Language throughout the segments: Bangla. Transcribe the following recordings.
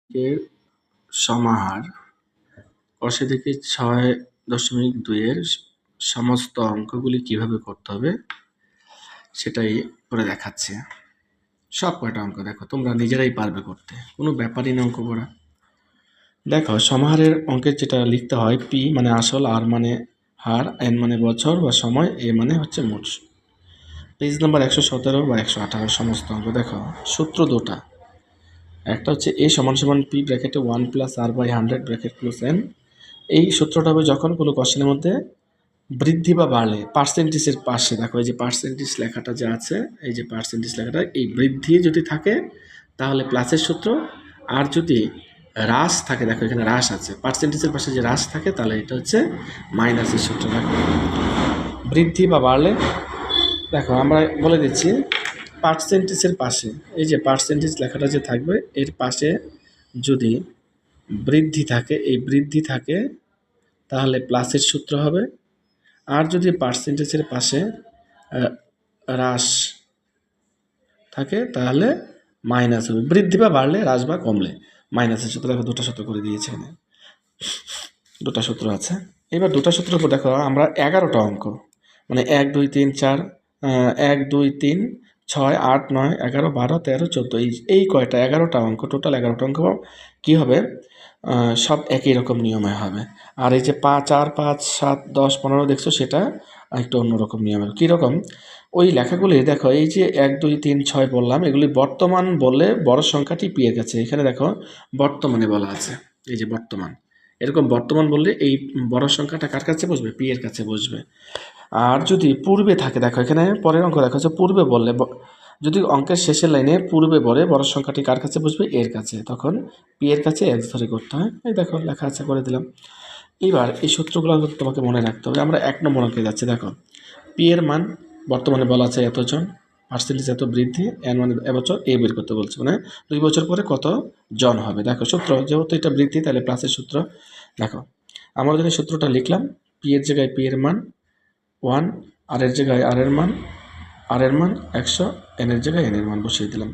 এর সমাহার কষে থেকে 6.2 এর সমস্ত অঙ্কগুলি কিভাবে করতে হবে সেটাই করে দেখাচ্ছে। সব কয়টা অঙ্ক দেখো, তোমরা নিজেরাই পারবে করতে, কোনো ব্যাপারই না অঙ্ক করা। দেখো, সমাহারের অঙ্কের যেটা লিখতে হয়, পি মানে আসল, আর মানে হার, এন মানে বছর বা সময়, এ মানে হচ্ছে মোট। পেজ নাম্বার 117 বা 118 সমস্ত অঙ্ক দেখো। সূত্র দুটা, একটা হচ্ছে এ সমান সমান পি ব্র্যাকেটে 1 plus R by 100 bracket close n. এই সূত্রটা হবে যখন কোনো কোশ্চেনের মধ্যে বৃদ্ধি বা বাড়লে পার্সেন্টেজের পাশে, দেখো এই যে পার্সেন্টেজ লেখাটা যে আছে, এই যে পার্সেন্টেজ লেখাটা, এই বৃদ্ধি যদি থাকে তাহলে প্লাসের সূত্র, আর যদি হ্রাস থাকে, দেখো এখানে হ্রাস আছে, পার্সেন্টেজের পাশে যে হ্রাস থাকে তাহলে এটা হচ্ছে মাইনাসের সূত্র। দেখো বৃদ্ধি বা বাড়লে, দেখো আমরা বলে দিচ্ছি পার্সেন্টেজের পাশে, এই যে পার্সেন্টেজ লেখাটা যে থাকবে এর পাশে যদি বৃদ্ধি থাকে, এই বৃদ্ধি থাকে তাহলে প্লাসের সূত্র হবে, আর যদি পার্সেন্টেজের পাশে হ্রাস থাকে তাহলে মাইনাস হবে। বৃদ্ধি বা বাড়লে, হ্রাস বা কমলে মাইনাসের সূত্র। দেখো দুটো সূত্র করে দিয়েছে এখানে, দুটো সূত্র আছে। এবার দুটো সূত্রের উপর দেখো আমরা 11টা অঙ্ক, মানে 1 2 3 4 1 2 3 6 8 9 11 12 13 14, এই কয়টা 11টা অঙ্ক, টোটাল 11টা অঙ্ক কী হবে, সব একই রকম নিয়মে হবে। আর এই যে 4 5 7 10 15 দেখছো, সেটা একটু অন্যরকম নিয়মের। কীরকম, ওই লেখাগুলি দেখো, এই যে 1 2 3 6 বললাম, এগুলি বর্তমান বললে বড় সংখ্যাটি পি এর কাছে, এখানে দেখো বর্তমানে বলা আছে, এই যে বর্তমান, এরকম বর্তমান বললে এই বড় সংখ্যাটা কার কাছে বসবে, পি এর কাছে বসবে। আর যদি পূর্বে থাকে, দেখো এখানে পরের অঙ্ক দেখা হচ্ছে পূর্বে বললে, যদি অঙ্কের শেষের লাইনে পূর্বে বলে বড় সংখ্যাটি কার কাছে বসবে, এর কাছে, তখন পি এর কাছে এক্স ধরে করতে হয়। এই দেখো লেখা আছে, করে দিলাম। এবার এই সূত্রগুলো তোমাকে মনে রাখতে হবে। আমরা 1 নম্বর অঙ্কে যাচ্ছি। দেখো পি এর মান বর্তমানে বলা আছে এতজন, পার্সেন্টেজ এত বৃদ্ধি, এন মানে এবছর, এ বের করতে বলছে, মানে 2 বছর পরে কত জন হবে। দেখো সূত্র, যেহেতু এটা বৃদ্ধি তাহলে প্লাসের সূত্র। দেখো আমরা যদি সূত্রটা লিখলাম, পি এর জায়গায় পি এর মান 1, আর এর জায়গায় আর এর মান, আর এর মান 100, এন এর জায়গায় এন এর মান বসিয়ে দিলাম।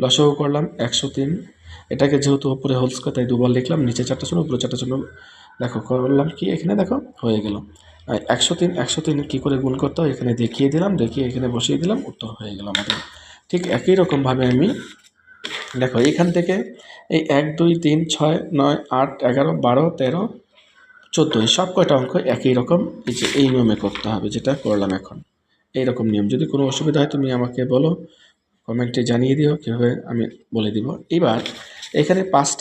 লসাগু করলাম 103, এটাকে যেহেতু উপরে হোল স্কয়ার তাই দুবার লিখলাম, নিচে 4টা শূন্য উপরে 4টা শূন্য। দেখো করলাম কি, এখানে দেখো হয়ে গেল 103 কী করে গুণ করতে হয় এখানে দেখিয়ে দিলাম, দেখিয়ে এখানে বসিয়ে দিলাম, উত্তর হয়ে গেল আমাদের। ঠিক একই রকমভাবে আমি দেখো এখান থেকে এই 1 2 3 6 9 8 11 12 13 14 সব কয়টা অঙ্ক একই রকম, এই যে এই নিয়মে করতে হবে যেটা করলাম এখন, এইরকম নিয়ম। যদি কোনো অসুবিধা হয় তুমি আমাকে বলো, কমেন্টে জানিয়ে দিও, কীভাবে আমি বলে দিব। এবার এখানে 5টা